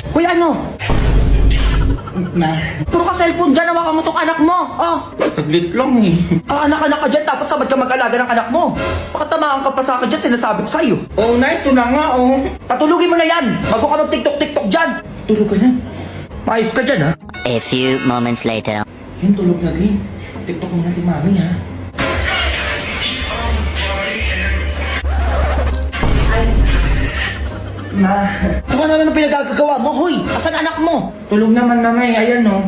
Hoy, ano? Ma. Puro ka cellphone dyan, hawakan mo tong anak mo. Oh. Saglit lang eh. Anak-anak ka dyan, tapos tamad ka mag-alaga ng anak mo. Baka tamaan ka pa sa akin dyan, sinasabi ko sa'yo. Oh, na, ito na nga, oh. Patulugin mo na yan. Bago ka mag-tiktok-tiktok dyan. Tulog ka na. Maayos ka dyan, ha? A few moments later. Yung tulog na din. Tiktok mo na si mami, ha? Ma, kung ano naman pinagagagawa mo, hoy! Asan anak mo? Tulog naman na may, ayan no.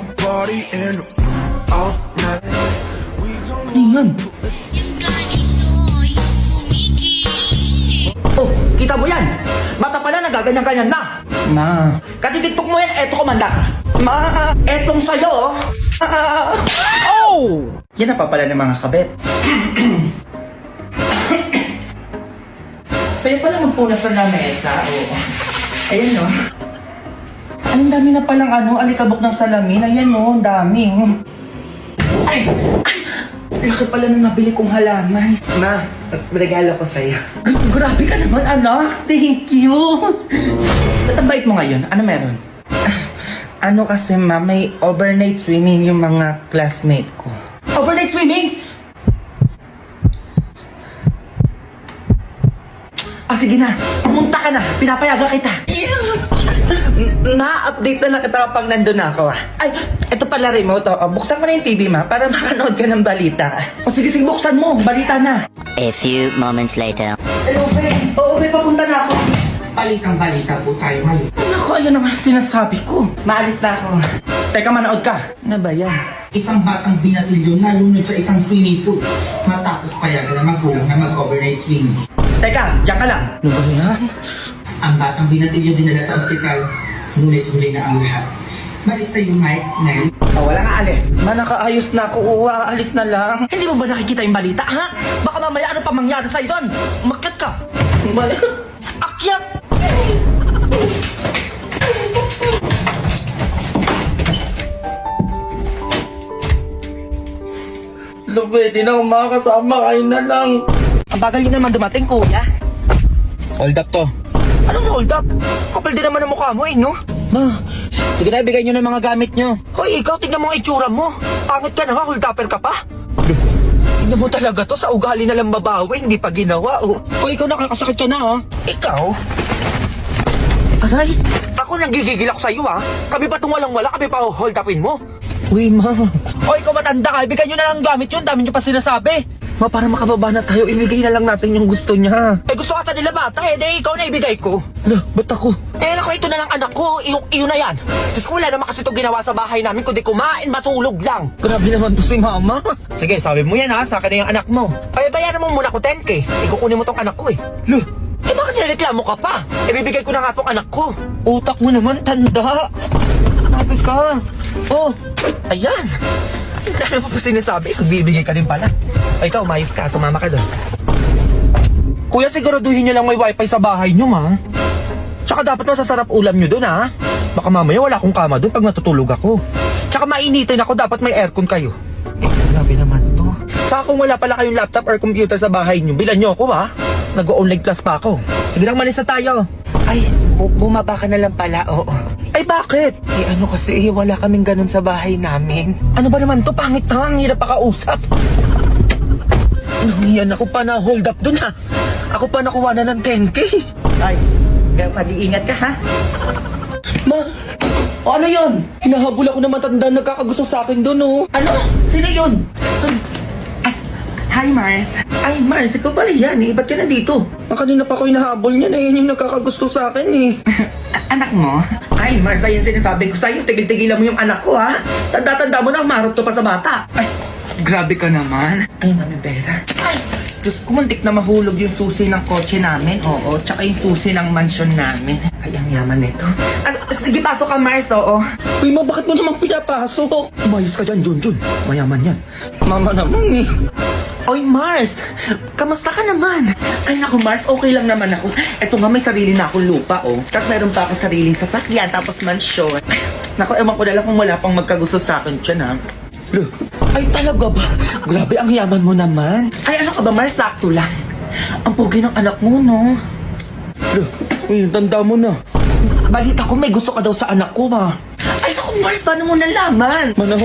Ningan. Oh, kita mo yan? Bata pala, nagaganyan-ganyan na. Ma, katitiktok mo yan, eto kumanda ka. Ma, etong sa'yo. Oh! Yan na pa pala ng mga kabet. Kaya pala magpunas na lamesa. Oo. Ayan no. Ang dami na palang alikabok ng salamin. Ayan no, ang dami. Ay! Laki pala nung nabili kong halaman. Ma, regalo ko sa'yo. Grabe ka naman, anak. Thank you. Tatambait mo ngayon. Ano meron? Ano kasi ma, may overnight swimming yung mga classmate ko. Overnight swimming? Sige na, pumunta ka na. Pinapayagan kita. Na-update na lang kita pag nandun ako. Ay, ito pala remote. Buksan mo na yung TV, ma, para makanood ka ng balita. Sige, buksan mo. Balita na. A few moments later. Hello, Be. Oo, Be, papunta na ako. Balitang balita po tayo ngayon. Naku, ayun naman sinasabi ko. Maalis na ako. Teka, manood ka. Ano ba yan? Isang batang binatilyo na lunod sa isang swimming pool. Matapos payagan na magulang na mag-overnight swimming. Teka, diyan ka lang. Ano ba yan? Ang batang binatilyo dinala sa ospital. Ngunit huli na ang lahat. Balik sa iyo, Mike, Nel. Wala nga alis. Manakaayos na ako. Aalis na lang. Hindi mo ba nakikita yung balita, ha? Baka mamaya ano pa mangyari sa'yo doon? Umakyat ka. Akyat! Pwede na umakasama kayo na lang. Ang bagal yun naman dumating, kuya. Hold up to. Anong hold up? Kapal din naman ang mukha mo no? Ma, sige na, ibigay nyo na yung mga gamit nyo. Hoy, ikaw, tignan mo ang itsura mo. Pangit ka na nga, hold upper ka pa. Tignan mo talaga to, sa ugali na lang babawi, hindi pa ginawa, oh. Hoy, ikaw nakakasakit ka na, ha? Ikaw? Aray, ako nagigigil ako sa'yo, ha? Kami pa itong walang-wala, kami pa hold upin mo. Uy, ma. O, ikaw matanda ka. Ibigay nyo na lang gamit yun. Dami nyo pa sinasabi. Ma, para makababa na tayo, ibigay na lang natin yung gusto niya. Eh, gusto ata nila bata eh. Di, ikaw na ibigay ko. Ala, ba't ako? Eh, naku, ito na lang anak ko. Iyo na yan. Diyos ko, wala naman kasi ito ginawa sa bahay namin, kundi kumain, matulog lang. Grabe naman to si mama. Sige, sabi mo yan ha. Sa akin na yung anak mo. Ay, bayaran mo muna ko 10K. Ikukunin mo tong anak ko eh. Loh, eh bakit nireklamo ka pa? Eh, bibigay ko na nga tong anak ko. Utak mo naman, tanda. Sabi ka. Oh, ayan. Ang dami mo pa sinasabi. Bibigay ka din pala. O ikaw, umayos ka. Sumama ka doon. Kuya, siguraduhin nyo lang may wifi sa bahay nyo, ma. Tsaka dapat masasarap ulam nyo doon, ha. Baka mamaya wala akong kama doon pag natutulog ako. Tsaka mainitin ako, dapat may aircon kayo. Grabe naman to. Saka kung wala pala kayong laptop or computer sa bahay nyo, bilan nyo ako, ha. Nag-online class pa ako. Sige lang, malis na tayo. Ay, bumaba ka na lang pala, oo. Ay, bakit? Eh, ano kasi, wala kaming ganun sa bahay namin. Ano ba naman to? Pangit na, ang hirap pakausap. Nangiyan ako pa na hold up dun, ha? Ako pa nakuha na ng 10K. Ay, mag-iingat ka, ha? Ma, ano yun? Hinahabol ako na matanda nagkakagusto sa akin dun, oh. Ano? Sino yun? Hi, Mars. Ay, Mars, ikaw pala yan, eh. Ba't ka nandito? Kanina pa ako hinahabol niya na yun yung nagkakagusto sa akin, eh. Anak mo? Ay, Mars, ayun sinasabi ko sa'yo. Tigil-tigilan mo yung anak ko, ha? Tanda-tanda mo na, marot to pa sa bata. Ay, grabe ka naman. Ay, namin pera. Ay, Diyos ko, muntik na mahulog yung susi ng kotse namin. Oo, tsaka yung susi ng mansyon namin. Ay, ang yaman nito. Sige, pasok ka, Mars, oo. Uy, ma, bakit mo naman pinapasok? Umayos ka dyan, Junjun. Mayaman yan. Mama naman, eh. Oy, Mars! Kamusta ka naman? Ay, naku, Mars, okay lang naman ako. Eto nga, may sarili na akong lupa, oh. Tapos meron pa ako sariling sasakyan, tapos mansyon. Naku, ewan ko na lang kung wala pang magkagusto sa akin dyan, ha. Look, ay talaga ba? Grabe, ang yaman mo naman. Ay, ano ka ba, Mars? Sakto lang. Ang pogi ng anak mo, no? Look, uy, tanda mo na. Balita ko may gusto ka daw sa anak ko, ma. Ay, naku, Mars, paano mo nalaman? Mano,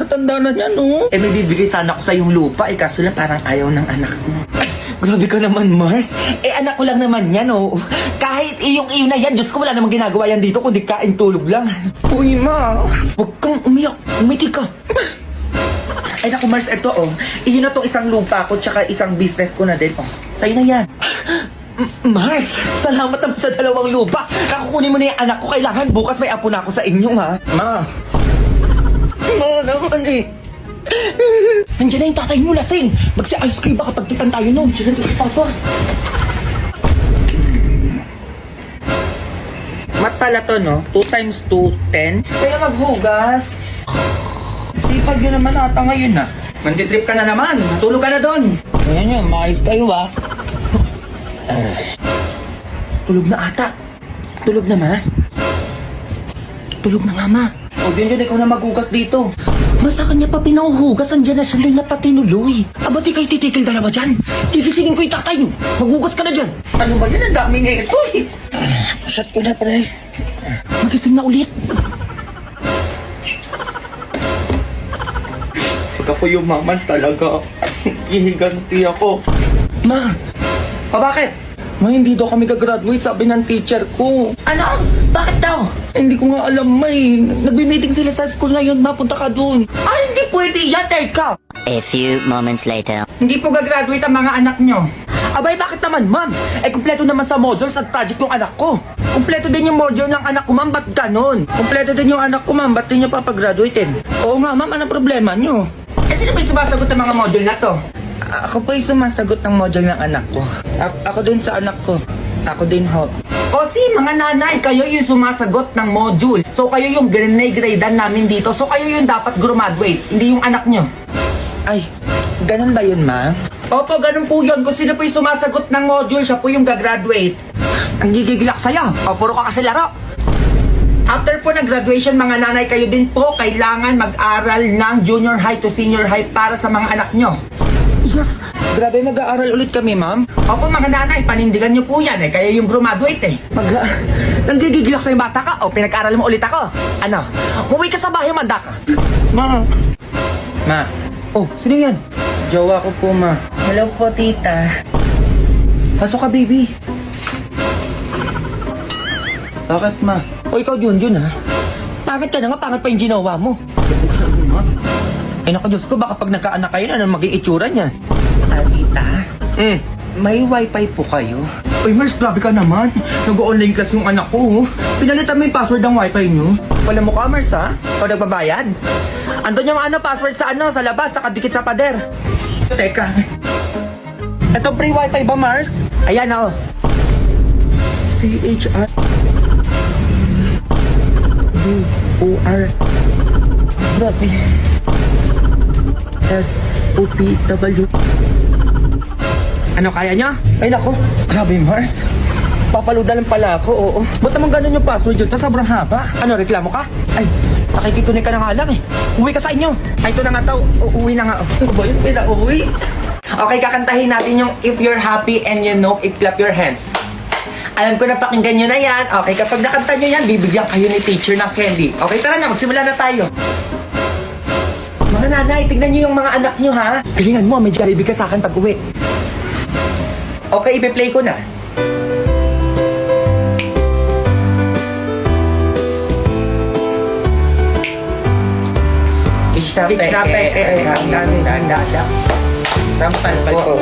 tanda na niya, no? Eh, may bibigay sana ako sa yung lupa, eh, kaso lang parang ayaw ng anak mo. Ay, grabe ka naman, Mars. Eh, anak ko lang naman yan, oh. Kahit iyong-iyo na yan, Diyos ko, wala namang ginagawa yan dito, kundi kain tulog lang. Uy, ma. Huwag kang umiyak. Umitig ka. Ay, naku, Mars, eto, oh. Iyon na to isang lupa ko, tsaka isang business ko na din, oh. Sa'yo na yan. Mars, salamat naman sa 2 lupa. Kakukunin mo na yung anak ko. Kailangan bukas may apo na ako sa inyo, ha? Ma. Ma naman eh. Nandiyan na yung tatay mo, lasing. Magsi-ice cream baka pagtipan tayo noon. Diyan na si Papa. Mat pala to, no? 2 times 2, 10. Kaya maghugas. Sipag nyo naman ata ngayon, ha? Manditrip ka na naman. Tulog ka na doon. Ayan yun, maayos kayo, ha? Tulog na ata. Tulog na, ma. Tulog na nga, ma. O, dyan, ikaw na maghugas dito. Masa kanya pa pinauhugas, andyan na siya din na patinuloy. Aba, di kayo titikil dalawa dyan. Tigisingin ko yung tatay mo. Maghugas ka na dyan. Ano ba yan? Ang dami ngayon ko, eh. Shot ko na, pre. Magising na ulit. Pag ako yung maman talaga, ihiganti ako. Ma, bakit? Ma, hindi daw kami gagraduate, sabi ng teacher ko. Ano? Bakit daw? Hindi ko nga alam, may. Nagbi-meeting sila sa school ngayon, mapunta ka dun. Ay, hindi pwede yan, teka. A few moments later. Hindi po gagraduate ang mga anak nyo. Abay, bakit naman, ma'am? Eh, kumpleto naman sa modules at project yung anak ko. Kumpleto din yung module ng anak ko, ma'am, ba't ganon? Kumpleto din yung anak ko, ma'am, ba't din nyo papagraduatein? Oo nga, ma'am, anong problema nyo? Eh, sino ba yung sumasagot ng mga module na to? Ako po yung sumasagot ng module ng anak ko. Ako din sa anak ko. Ako din ho. O si mga nanay, kayo yung sumasagot ng module. So kayo yung grade-gradean namin dito. So kayo yung dapat graduate, hindi yung anak nyo. Ay, ganun ba yun, ma? Opo, ganun po yun. Kung sino po yung sumasagot ng module, siya po yung gagraduate. Ang gigigilak sa'yo. O, puro ka kasi laro. After po ng graduation, mga nanay, kayo din po kailangan mag-aral ng junior high to senior high para sa mga anak nyo. Yes! Grabe, mag-aaral ulit kami, ma'am. Opo, mga nanay, panindigan nyo po yan, eh. Kaya yung graduate, eh. Nanggigigilak sa'yo bata ka, o pinag-aral mo ulit ako. Ano? Umuwi ka sa bahay, manda ka. Ma. Ma. Oh, sino yan? Jowa ko po, ma. Hello po, tita. Pasok ka, baby. Bakit, ma? O, ikaw, Junjun, ha? Pangit ka na nga, pangit pa yung ginawa mo. Ay, naku, Diyos ko, baka pag nagkaanak kayo, ano maging itsura niyan? Tita? May wifi po kayo? Uy, Mars, grabe ka naman. Nag-online class yung anak ko. Pinalitan mo yung password ng wifi nyo. Wala mo ka, Mars, ha? O nagbabayad? Andun yung password sa sa labas, nakadikit sa pader. Teka. Ito free wifi ba, Mars? Ayan, o. CHR BOR Grabe. SOPW. Ano, kaya niya? Ay, nako. Grabe, Mars. Papaluda lang pala ako, oo. Ba't naman ganun yung password yun? Sobrang haba. Ano, reklamo ka? Ay, nakikitunin ka na nga lang eh. Uwi ka sa inyo. Ay, ito na nga tao. Uuwi na nga. Ano ba yun? Pinauwi? Okay, kakantahin natin yung If You're Happy and You Know It, Clap Your Hands. Alam ko na pakinggan nyo na yan. Okay, kapag nakanta nyo yan, bibigyan kayo ni teacher ng candy. Okay, tara na. Magsimula na tayo. Mga nanay, tignan nyo yung mga anak nyo, ha? Galingan mo, may Jollibee ka sa akin pag uwi. Okay, ipi-play ko na. Sampal po.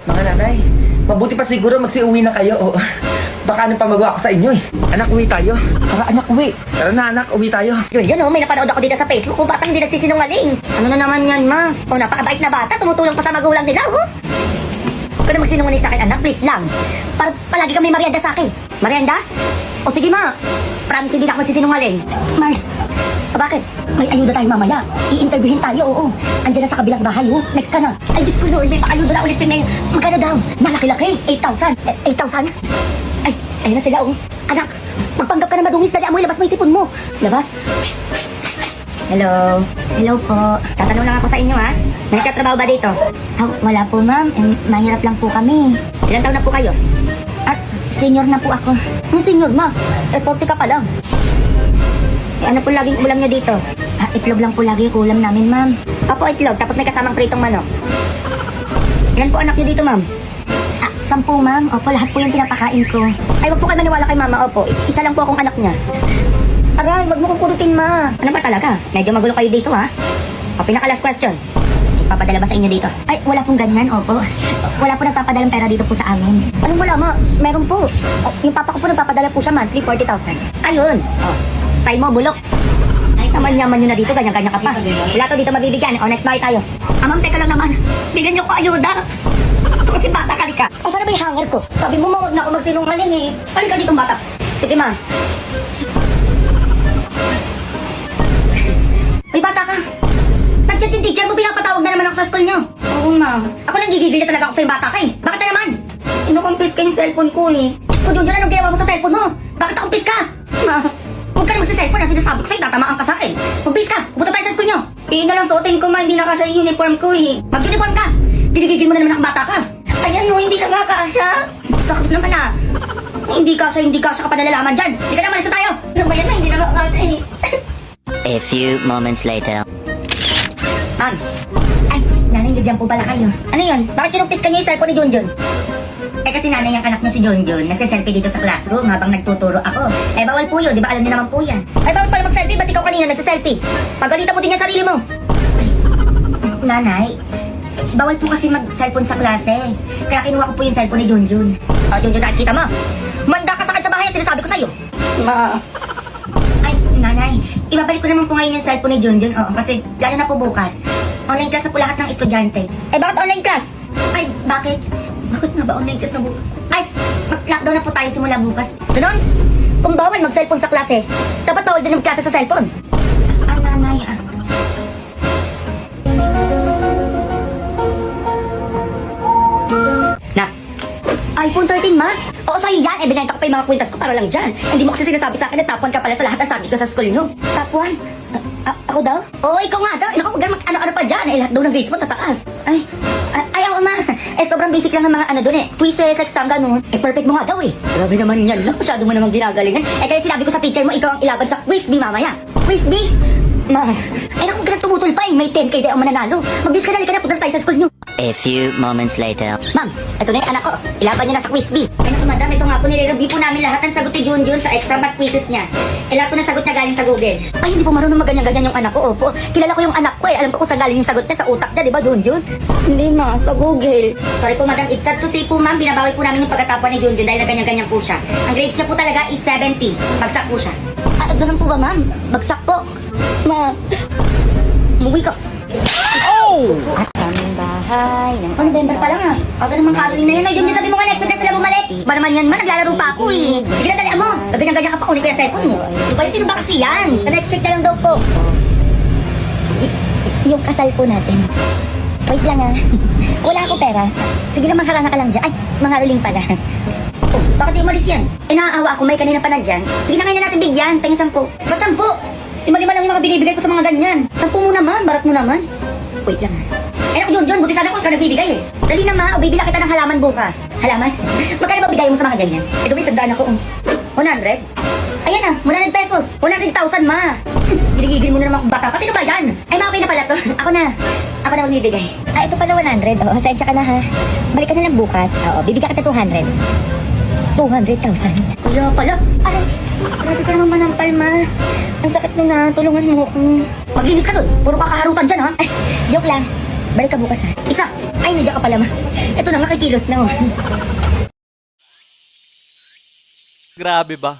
Mga nanay, mabuti pa siguro magsiuwi na kayo. O, baka anong pamagawa ko sa inyo eh. Anak, uwi tayo. Tara, anak, uwi. Tara na, anak, uwi tayo. Yun, may napanood ako dito sa Facebook kung batang hindi nagsisinungaling. Ano na naman yan, ma? O, napakabait na bata, tumutulong pa sa magulang nila, oh. Huwag ka na magsinungaling sa akin, anak, please lang. Para palagi kang may merienda sa akin. Merienda? O sige, ma. Promise hindi na ako magsisinungaling. Mars, bakit? May ayuda tayo mamaya. I-interviewin tayo, oo. Andiyan na sa kabilang bahay, oh. Next ka na. Ay, Diyos ko, Lord, may paayuda na ulit si Mayor. Magkano daw? Malaki-laki. 8,000. 8,000? Ay, ayun na sila, oh. Anak, magpanggap ka na madungis, dali mo, ilabas mo yung sipon mo. Labas. Hello. Hello po. Tatanong lang ako sa inyo ha. May nagtatrabaho ba dito? Wala po ma'am. Mahirap lang po kami. Ilan taon na po kayo? Senior na po ako. Ang senior ma? 40 ka pa lang. Ano po laging ulam niyo dito? Itlog lang po lagi yung ulam namin ma'am. Opo, itlog. Tapos may kasamang pritong manok. Ilan po anak niyo dito ma'am? 10 ma'am. Opo, lahat po yung pinapakain ko. Ay, wag po kayo maniwala kay mama. Opo, isa lang po akong anak niya. Aray, wag mo kong kurutin, ma. Ano ba talaga? Medyo magulo kayo dito, ha? O, pinaka-last question. Papadala ba sa inyo dito? Ay, wala pong ganyan, opo. Wala po nagpapadalang pera dito po sa amin. Anong wala, ma? Meron po. Yung papa ko po nagpapadala po siya monthly, 40,000. Ayun. O, style mo, bulok. Ay, yaman nyo na dito, ganyan-ganyan ka pa. Wala to dito mabibigyan. O, next buy tayo. Ma'am, teka lang naman. Bigyan nyo ko ayuda. Ito kasi bata ka, Rika. O, sana ba yung hanger ko? Sabi mo, mawag na ako magsinungaling eh. Halika dito, bata. Sige, ma. Ay, bata ka. Nag-chat yung teacher mo, pinapatawag na naman ako sa school nyo. Oo, ma. Ako nanggigigil na talaga ako sa'yo, bata ka eh. Bakit na naman? Inukumpis ka yung cellphone ko eh. O, Junjun, anong ginawa mo sa cellphone mo? Bakit nakumpis ka? Ma, huwag ka na magsa-cellphone. Ang sinasabi ko sa'yo, tatamaan ka sa akin. Kumpis ka, pupunta tayo sa school nyo. Hindi na lang suotin ko, ma. Hindi na kasya yung uniform ko eh. Mag-uniform ka. Pinigigil mo na naman akong bata ka. Ayan no, hindi na nga kasya. Sakit naman ah. Hindi kasya ka pa nalalaman dyan. Hindi ka na, malis na tayo. Ano ba yan na, hindi na nga kasya eh. A few moments later. Ma'am. Ay, nanay, dyan po pala kayo. Ano yun? Bakit kinumpis ka niyo yung cellphone ni Junjun? Eh kasi nanay yung anak niya si Junjun. Nagsiselfie dito sa classroom habang nagtuturo ako. Eh bawal po yun, di ba alam niyo naman po yan? Ay bawal pala mag-selfie, ba't ikaw kanina nagsiselfie? Pagalitan mo din yung sarili mo. Ay, nanay, bawal po kasi mag-cellphone sa klase. Kaya kinuha ko po yung cellphone ni Junjun. O Junjun, nakikita mo? Manda ka sakit sa bahay, sinasabi ko sa'yo. Ma. Ay, nanay, ibabalik ko naman po ngayon yung cellphone ni Junjun. Oo, kasi lalo na po bukas. Online class na po lahat ng estudyante. Eh, bakit online class? Ay, bakit? Bakit nga ba online class na bukas? Ay, lockdown na po tayo simula bukas. Ganon? Kung bawal mag-cellphone sa klase, dapat bawal din mag-klase sa cellphone. Ay, nanay, Na, iPhone 13, ma? Oo, sa'yo yan. Eh, binenta ko pa yung mga kwintas ko para lang dyan. Hindi mo kasi sinasabi sa akin na top 1 ka pala sa lahat ng sabi ko sa school nyo. Top 1? Ako daw? Oo, ikaw nga daw. Naku, ano pa dyan. Eh, lahat daw ng grades mo tataas. Ay, oo, ma. Eh, sobrang basic lang ng mga ano dun eh. Quizzes, exam, ganun. Eh, perfect mo nga daw eh. Grabe naman yan lang. Masyado mo namang ginagalingan. Eh, kaya sinabi ko sa teacher mo, ikaw ang ilaban sa quiz bee mamaya. Quiz bee? Ma, eh, naku, ganun tumutol pa eh. May 10 kayo ang mananalo. Mag-bis ka na punta tayo sa school nyo. A few moments later. Ma'am, ito na yung anak ko. Ilaban niya na sa quiz bee. Ay naku, madam, ito nga po nire-review po namin lahat ng sagot ni Junjun sa extra math quizzes niya. Eh, lahat po ng sagot niya galing sa Google. Ay, hindi po marunong maganyan-ganyan yung anak ko. Opo, kilala ko yung anak ko eh. Alam ko kung saan galing yung sagot niya sa utak niya, di ba, Junjun? Hindi ma, sa Google. Sorry po, madam. It's sad to say po, ma'am, binabawi po namin yung pagkatapon ni Junjun dahil na ganyan-ganyan po siya. Ang grades niya po talaga is 70. Bagsak po siya. Ganun po ba, ma'am? Bagsak po. Ma, umuwi ka. Oh! Aming bahay. Oh, November pa lang ah. Aga naman caroling na yan. Ay, Junjun, sabi mo nga next week na sila bumalik. Ba naman yan, ma? Naglalaro pa ako eh. Sige na, dali mo. Ganyan-ganyan ka pa, kunin ko yung cellphone mo. Ba, sino ba kasi yan? Sa next week na lang daw po. Yung kasal po natin. Wait lang ah. Wala ako pera. Sige lang, mangharana ka lang dyan. Ay, mangharoling pala. Oh, bakit di umalis yan? Eh, naaawa ako, may kanina pa na dyan. Sige na, ngayon na natin bigyan. Tingin 10. Ba't 10? 5 lang yung mga binibigay ko sa mga ganyan. 10 mo naman, barat mo naman. Wait lang ha. Eh naku, Junjun, buti sana ko ikaw nagbibigay eh. Dali na ma, o bibila kita ng halaman bukas. Halaman? Magkano ba bigay mo sa mga ganyan? Eh, dumi, sandaan ako. 100? Ayan na, 100 pesos. 100,000 ma. Ginigigil mo na naman akong bata. Kasi ano ba yan? Ay, ma, okay na pala to. Ako na magbibigay. Ah, ito pala 100. Oo, sensya ka na ha. Balik ka na lang bukas. Oo, bibigyan kita 200. 200,000. Kaya pala. Aray, grabe ka naman manampal, ma. Ang sakit na, tulungan mo ako. Maglinis ka dun. Puro kakaharutan dyan, ha? Joke lang. Balik ka bukas, ha? Isa. Ay, nandiyan ka pala, ma. Ito na nga, kikilos na, oh. Grabe ba?